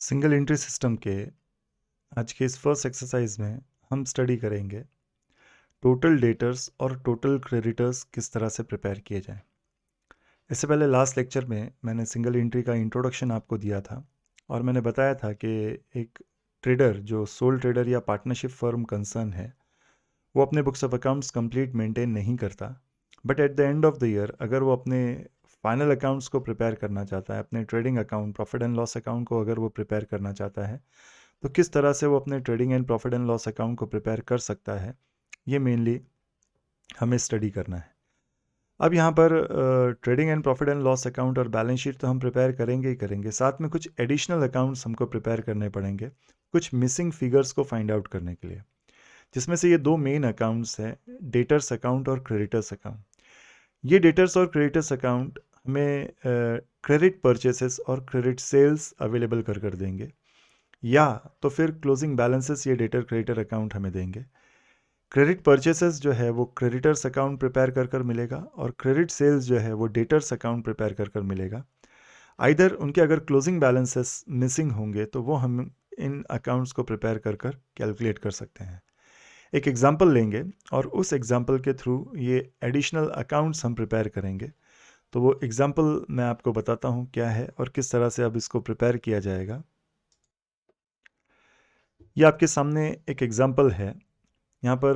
Single entry system के आज के इस फर्स्ट एक्सरसाइज में हम स्टडी करेंगे टोटल डेटर्स और टोटल क्रेडिटर्स किस तरह से प्रिपेयर किए जाएं। इससे पहले लास्ट लेक्चर में मैंने सिंगल एंट्री का इंट्रोडक्शन आपको दिया था और मैंने बताया था कि एक ट्रेडर जो सोल ट्रेडर या पार्टनरशिप फर्म कंसर्न है वो अपने books of accounts complete maintain नहीं करता, but at the end of the year अगर वो अपने फाइनल अकाउंट्स को प्रिपेयर करना चाहता है, अपने trading account profit and loss account को अगर वो प्रिपेयर करना चाहता है तो किस तरह से वो अपने trading and profit and loss account को प्रिपेयर कर सकता है, ये मेनली हमें स्टडी करना है। अब यहाँ पर trading and profit and loss account और बैलेंस शीट तो हम प्रिपेयर करेंगे ही करेंगे, साथ में कुछ एडिशनल अकाउंट्स हमको प्रिपेयर करने पड़ेंगे कुछ मिसिंग फिगर्स को फाइंड आउट करने के लिए, जिसमें से ये दो मेन अकाउंट्स हैं, डेटर्स अकाउंट और क्रेडिटर्स अकाउंट। ये डेटर्स और क्रेडिटर्स अकाउंट हमें क्रेडिट परचेसेस और क्रेडिट सेल्स अवेलेबल कर देंगे, या तो फिर क्लोजिंग बैलेंसेस ये डेटर क्रेडिटर अकाउंट हमें देंगे। क्रेडिट परचेसेस जो है वो क्रेडिटर्स अकाउंट प्रिपेयर कर मिलेगा और क्रेडिट सेल्स जो है वो डेटर्स अकाउंट प्रिपेयर कर मिलेगा। आइदर उनके अगर क्लोजिंग बैलेंसेस मिसिंग होंगे तो वो हम इन अकाउंट्स को प्रिपेयर कर कैलकुलेट कर सकते हैं। एक एग्जांपल लेंगे और उस एग्जांपल के थ्रू ये एडिशनल अकाउंट्स हम प्रिपेयर करेंगे। तो वो एग्जांपल मैं आपको बताता हूँ क्या है और किस तरह से अब इसको प्रिपेयर किया जाएगा। ये आपके सामने एक एग्जांपल है, यहाँ पर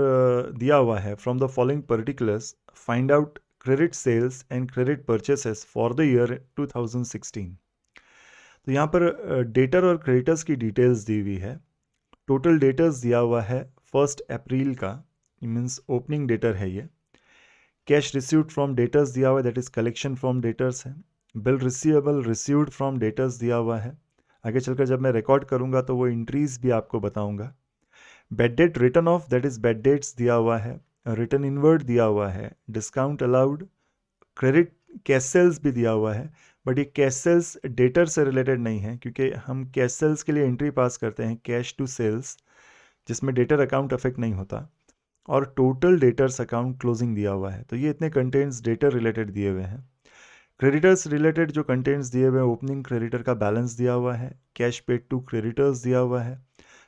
दिया हुआ है from the following particulars find out credit sales and credit purchases for the year 2016। तो यहाँ पर डेटर और क्रेडिटर्स की डिटेल्स दी हुई है। टोटल डेटर्स दिया हुआ है 1 अप्रैल का, मीन्स ओपनिंग डेटर है ये। कैश रिसीव्ड फ्रॉम डेटर्स दिया हुआ है, that is collection from debtors है। Bill receivable received from debtors दिया हुआ है। आगे चलकर जब मैं रिकॉर्ड करूँगा तो वो एंट्रीज भी आपको बताऊँगा। Bad debt written off, that is bad debts दिया हुआ है। रिटर्न इनवर्ड दिया हुआ है। Discount allowed, credit cash sales भी दिया हुआ है, बट ये कैश सेल्स डेटर से रिलेटेड नहीं है क्योंकि हम कैश सेल्स के लिए एंट्री पास करते हैं कैश टू सेल्स, जिसमें डेटर अकाउंट अफेक्ट नहीं होता। और टोटल डेटर्स अकाउंट क्लोजिंग दिया हुआ है, तो ये इतने कंटेंट्स डेटर रिलेटेड दिए हुए हैं। क्रेडिटर्स रिलेटेड जो कंटेंट्स दिए हुए हैं, ओपनिंग क्रेडिटर का बैलेंस दिया हुआ है, कैश पेड टू क्रेडिटर्स दिया हुआ है,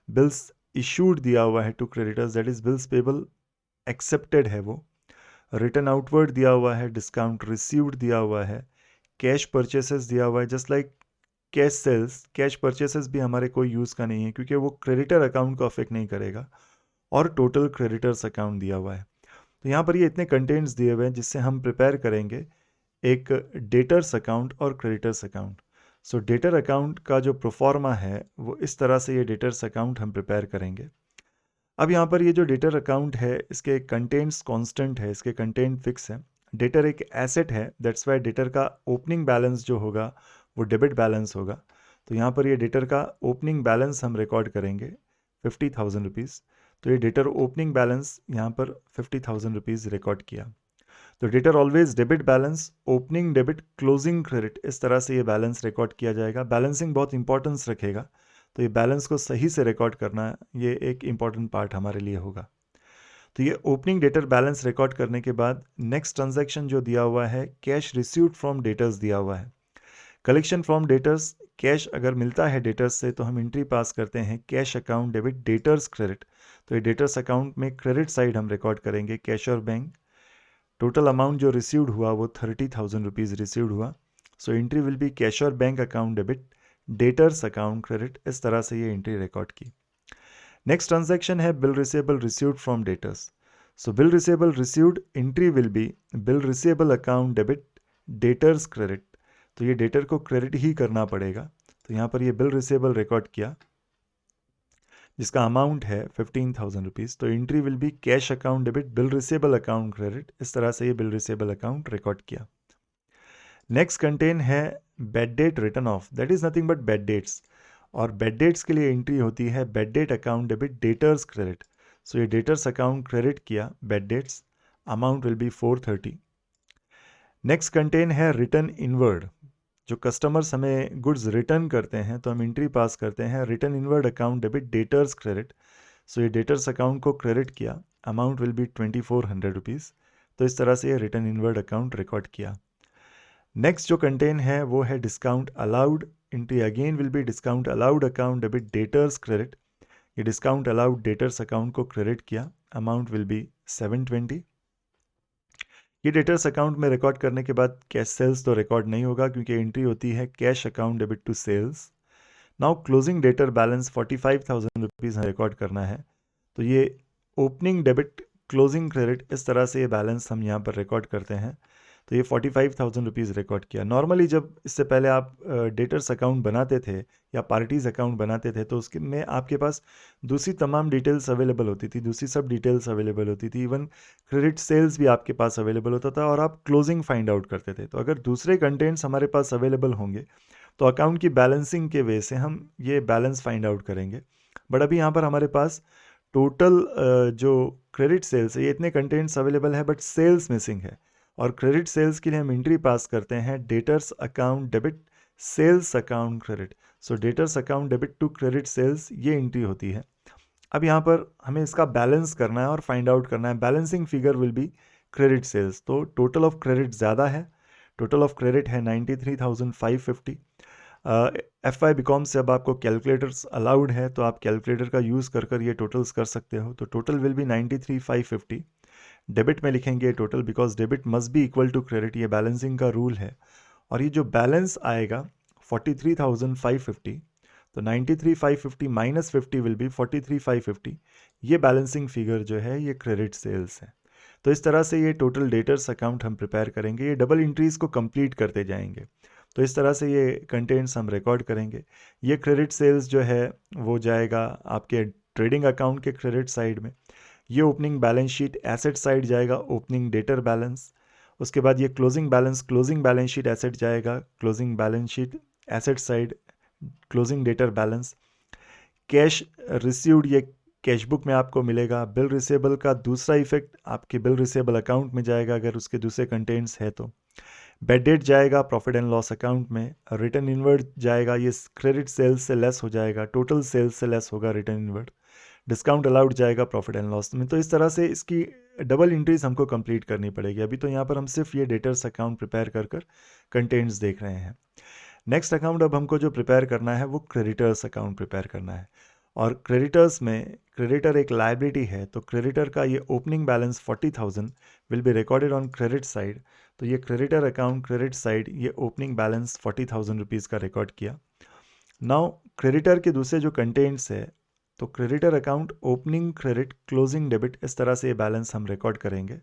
बिल्स इशूड दिया हुआ है to creditors, that is bills payable accepted है वो, रिटर्न आउटवर्ड दिया हुआ है, डिस्काउंट रिसीव्ड दिया हुआ है, कैश परचेसेस दिया हुआ है। Just like cash sales, cash purchases भी हमारे कोई यूज़ का नहीं है क्योंकि वो क्रेडिटर अकाउंट को अफेक्ट नहीं करेगा। और टोटल क्रेडिटर्स अकाउंट दिया हुआ है। तो यहाँ पर ये इतने कंटेंट्स दिए हुए हैं जिससे हम प्रिपेयर करेंगे एक डेटर्स अकाउंट और क्रेडिटर्स अकाउंट। सो डेटर अकाउंट का जो प्रोफॉर्मा है वो इस तरह से ये डेटर्स अकाउंट हम प्रिपेयर करेंगे। अब यहाँ पर ये जो डेटर अकाउंट है इसके कंटेंट्स कांस्टेंट है, इसके कंटेंट फिक्स है। डेटर एक एसेट है, दैट्स वाई डेटर का ओपनिंग बैलेंस जो होगा वो डेबिट बैलेंस होगा। तो यहाँ पर ये डेटर का ओपनिंग बैलेंस हम रिकॉर्ड करेंगे 50,000 रुपीज़। तो ये डेटर ओपनिंग बैलेंस यहाँ पर 50,000 रुपीज़ रिकॉर्ड किया। तो debtor always debit balance, opening debit, closing credit, इस तरह से ये बैलेंस रिकॉर्ड किया जाएगा। बैलेंसिंग बहुत इंपॉर्टेंस रखेगा, तो ये बैलेंस को सही से रिकॉर्ड करना ये एक इंपॉर्टेंट पार्ट हमारे लिए होगा। तो ये ओपनिंग डेटर बैलेंस रिकॉर्ड करने के बाद नेक्स्ट ट्रांजैक्शन जो दिया हुआ है, कैश रिसीव्ड फ्रॉम डेटर्स दिया हुआ है। कलेक्शन फ्रॉम डेटर्स, कैश अगर मिलता है डेटर्स से तो हम एंट्री पास करते हैं cash account debit debtors credit. तो ये डेटर्स अकाउंट में क्रेडिट साइड हम रिकॉर्ड करेंगे कैश और बैंक। टोटल अमाउंट जो रिसीव्ड हुआ वो 30,000 रुपीज़ रिसीव्ड हुआ। So entry will be cash और bank account debit debtors account credit, इस तरह से ये एंट्री रिकॉर्ड की। नेक्स्ट ट्रांजैक्शन है bill receivable received from debtors. So bill receivable received, entry will be bill receivable account debit debtors credit. तो ये debtor को क्रेडिट ही करना पड़ेगा। तो यहाँ पर ये बिल रिसीवेबल रिकॉर्ड किया जिसका अमाउंट है 15,000 रुपीज़। तो entry will be cash account debit bill receivable account credit, इस तरह से ये बिल रिसीवेबल अकाउंट रिकॉर्ड किया। नेक्स्ट कंटेन है bad debt written off, that is nothing but bad debts. और बेड डेट्स के लिए एंट्री होती है bad debt account debit debtors credit. So ये डेटर्स अकाउंट क्रेडिट किया bad debts, amount will be 430। Next content है return inward. जो customers हमें गुड्स रिटर्न करते हैं तो हम एंट्री पास करते हैं return inward account debit debtors credit. So ये डेटर्स अकाउंट को क्रेडिट किया, अमाउंट विल बी 2400 रुपीज़। तो इस तरह से ये रिटर्न इनवर्ड अकाउंट रिकॉर्ड किया। नेक्स्ट जो कंटेन है वो है discount allowed. Entry again will be discount allowed account debit debtors credit. ये डिस्काउंट अलाउड डेटर्स अकाउंट को क्रेडिट किया, अमाउंट विल बी 720। ये डेटर्स अकाउंट में रिकॉर्ड करने के बाद कैश सेल्स तो रिकॉर्ड नहीं होगा क्योंकि एंट्री होती है cash account debit to sales. Now closing debtor balance 45,000 rupees record करना है, तो ये ओपनिंग डेबिट क्लोजिंग क्रेडिट इस तरह से ये बैलेंस हम यहाँ पर रिकॉर्ड करते हैं। तो ये 45,000 रुपीज़ रिकॉर्ड किया। नॉर्मली जब इससे पहले आप डेटर्स अकाउंट बनाते थे या पार्टीज़ अकाउंट बनाते थे तो उसके में आपके पास दूसरी तमाम डिटेल्स अवेलेबल होती थी, दूसरी सब डिटेल्स अवेलेबल होती थी, इवन क्रेडिट सेल्स भी आपके पास अवेलेबल होता था और आप क्लोजिंग फाइंड आउट करते थे। तो अगर दूसरे कंटेंट्स हमारे पास अवेलेबल होंगे तो अकाउंट की बैलेंसिंग के वे से हम ये बैलेंस फाइंड आउट करेंगे। बट अभी यहाँ पर हमारे पास टोटल जो क्रेडिट सेल्स है ये इतने कंटेंट्स अवेलेबल है बट सेल्स मिसिंग है, और क्रेडिट सेल्स के लिए हम एंट्री पास करते हैं debtors account debit sales account credit. So debtors account debit to credit sales ये एंट्री होती है। अब यहाँ पर हमें इसका बैलेंस करना है और फाइंड आउट करना है। Balancing figure will be credit sales. तो टोटल ऑफ क्रेडिट ज़्यादा है, टोटल ऑफ क्रेडिट है 93,550। FY बीकॉम से अब आपको कैलकुलेटर्स अलाउड है तो आप कैलकुलेटर का यूज़ कर ये टोटल्स कर सकते हो। तो टोटल विल बी 93,550। डेबिट में लिखेंगे total because debit must be equal to credit, ये बैलेंसिंग का रूल है। और ये जो बैलेंस आएगा 43,550, तो 93,550 माइनस 50 विल बी 43,550। ये बैलेंसिंग फिगर जो है ये क्रेडिट सेल्स है। तो इस तरह से ये टोटल डेटर्स अकाउंट हम प्रिपेयर करेंगे, ये डबल एंट्रीज को कंप्लीट करते जाएंगे। तो इस तरह से ये कंटेंट्स हम रिकॉर्ड करेंगे। ये क्रेडिट सेल्स जो है वो जाएगा आपके ट्रेडिंग अकाउंट के क्रेडिट साइड में। ये opening balance sheet asset side जाएगा, ओपनिंग डेटर बैलेंस। उसके बाद ये क्लोजिंग बैलेंस शीट एसेट जाएगा, closing balance sheet asset side, closing debtor balance. Cash received ये कैश बुक में आपको मिलेगा। बिल रिसेबल का दूसरा इफेक्ट आपके बिल रिसेबल अकाउंट में जाएगा अगर उसके दूसरे कंटेंट्स है तो। बेड डेट जाएगा प्रॉफिट एंड लॉस अकाउंट में। रिटर्न इनवर्ड जाएगा, ये क्रेडिट सेल्स से लेस हो जाएगा, टोटल सेल्स से लेस होगा रिटर्न इनवर्ड। डिस्काउंट अलाउड जाएगा प्रॉफिट एंड लॉस में। तो इस तरह से इसकी डबल एंट्रीज हमको कंप्लीट करनी पड़ेगी। अभी तो यहाँ पर हम सिर्फ ये डेटर्स अकाउंट प्रिपेयर कर कंटेंट्स देख रहे हैं। नेक्स्ट अकाउंट अब हमको जो प्रिपेयर करना है वो क्रेडिटर्स अकाउंट प्रिपेयर करना है। और क्रेडिटर्स में क्रेडिटर एक लायबिलिटी है, तो क्रेडिटर का ये opening balance 40,000 will be recorded on credit side. तो ये क्रेडिटर अकाउंट क्रेडिट साइड ये ओपनिंग बैलेंस 40,000 रुपीज़ का रिकॉर्ड किया। नाउ क्रेडिटर के दूसरे जो कंटेंट्स है, तो creditor account opening credit closing debit, इस तरह से ये बैलेंस हम रिकॉर्ड करेंगे।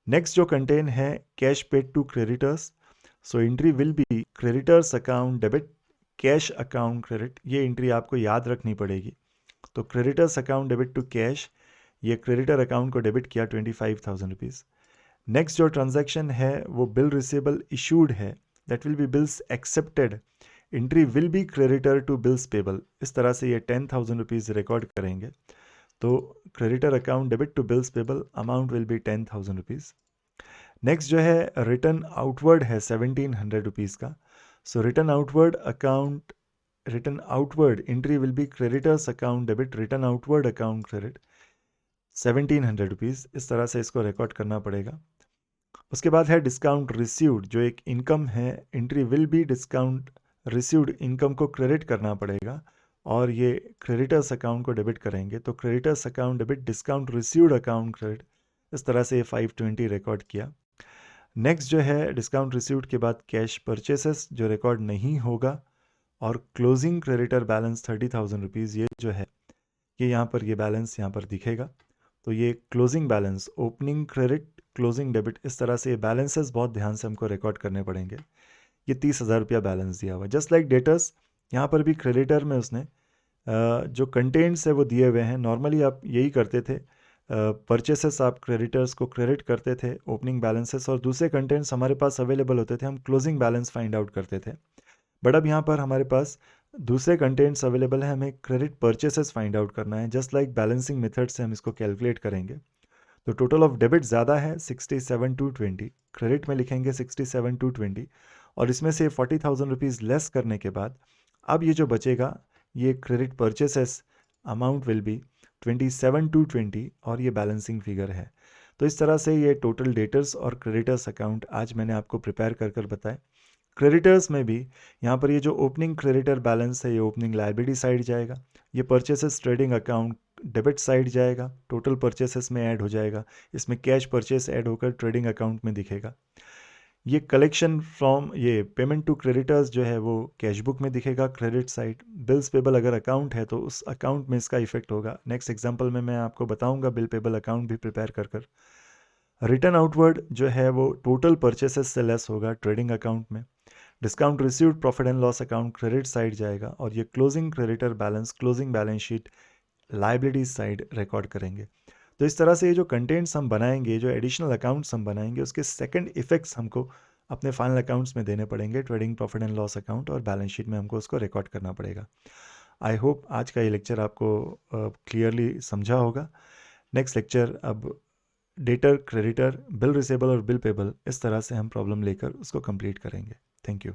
नेक्स्ट जो कंटेंट है cash paid to creditors, so entry will be creditors account debit cash account credit. ये एंट्री आपको याद रखनी पड़ेगी। तो creditors account debit to cash, ये क्रेडिटर अकाउंट को डेबिट किया 25,000 रुपीज़। नेक्स्ट जो ट्रांजैक्शन है वो बिल रिसेबल इशूड है, that will be bills accepted, entry will be creditor to bills payable. इस तरह से ये 10,000 रुपीज़ रिकॉर्ड करेंगे। तो creditor account debit to bills payable, amount will be 10,000 rupees. Next जो है रिटर्न आउटवर्ड है 1,700 रुपीज़ का। So return outward account, return outward entry will be creditors account debit return outward account credit 1,700 rupees. इस तरह से इसको record करना पड़ेगा। उसके बाद है डिस्काउंट रिसीव्ड, जो एक इनकम है, entry will be discount received, income को क्रेडिट करना पड़ेगा और ये क्रेडिटर्स अकाउंट को डेबिट करेंगे। तो creditors account debit discount received account credit, इस तरह से ये 520 रिकॉर्ड किया। नेक्स्ट जो है डिस्काउंट रिसीव्ड के बाद कैश परचेसेस जो रिकॉर्ड नहीं होगा, और क्लोजिंग क्रेडिटर बैलेंस 30,000 रुपीज़, ये जो है ये यहाँ पर ये बैलेंस यहाँ पर दिखेगा। तो ये closing balance opening credit closing debit, इस तरह से ये बैलेंसेस बहुत ध्यान से हमको रिकॉर्ड करने पड़ेंगे। ये 30,000 रुपया बैलेंस दिया हुआ है। जस्ट लाइक डेटर्स, यहाँ पर भी क्रेडिटर में उसने जो कंटेंट्स है वो दिए हुए हैं। नॉर्मली आप यही करते थे, परचेसेस आप क्रेडिटर्स को क्रेडिट करते थे ओपनिंग बैलेंसेस, और दूसरे कंटेंट्स हमारे पास अवेलेबल होते थे, हम क्लोजिंग बैलेंस फाइंड आउट करते थे। बट अब यहाँ पर हमारे पास दूसरे कंटेंट्स अवेलेबल है, हमें क्रेडिट परचेसेस फाइंड आउट करना है। जस्ट लाइक बैलेंसिंग मेथड से हम इसको कैलकुलेट करेंगे। तो टोटल ऑफ डेबिट ज़्यादा है 67,220, क्रेडिट में लिखेंगे 67,220, और इसमें से 40,000 रुपीज़ लेस करने के बाद अब ये जो बचेगा ये credit purchases amount will B 27,220, और ये बैलेंसिंग फिगर है। तो इस तरह से ये टोटल डेटर्स और क्रेडिटर्स अकाउंट आज मैंने आपको प्रिपेयर कर बताए। क्रेडिटर्स में भी यहाँ पर ये जो ओपनिंग क्रेडिटर बैलेंस है ये ओपनिंग लाइबिलिटी साइड जाएगा, ये purchases trading account debit side जाएगा, टोटल परचेसेस में ऐड हो जाएगा, इसमें कैश परचेस ऐड होकर ट्रेडिंग अकाउंट में दिखेगा। ये कलेक्शन फ्रॉम ये पेमेंट टू क्रेडिटर्स जो है वो कैश बुक में दिखेगा क्रेडिट साइड। बिल्स पेबल अगर अकाउंट है तो उस अकाउंट में इसका इफेक्ट होगा। नेक्स्ट एग्जांपल में मैं आपको बताऊंगा बिल पेबल अकाउंट भी प्रिपेयर कर। रिटर्न आउटवर्ड जो है वो टोटल परचेसेस से लेस होगा ट्रेडिंग अकाउंट में। Discount received profit and loss account credit side जाएगा और ये closing creditor balance closing balance sheet liability side record करेंगे। तो इस तरह से ये जो कंटेंट्स हम बनाएंगे, जो एडिशनल अकाउंट्स हम बनाएंगे, उसके सेकंड इफेक्ट्स हमको अपने फाइनल अकाउंट्स में देने पड़ेंगे। Trading profit and loss account और बैलेंस शीट में हमको उसको रिकॉर्ड करना पड़ेगा। आई होप आज का ये लेक्चर आपको क्लियरली समझा होगा। नेक्स्ट लेक्चर अब डेटर, क्रेडिटर, बिल रिसेबल और बिल पेबल इस तरह से हम प्रॉब्लम लेकर उसको कंप्लीट करेंगे। Thank you.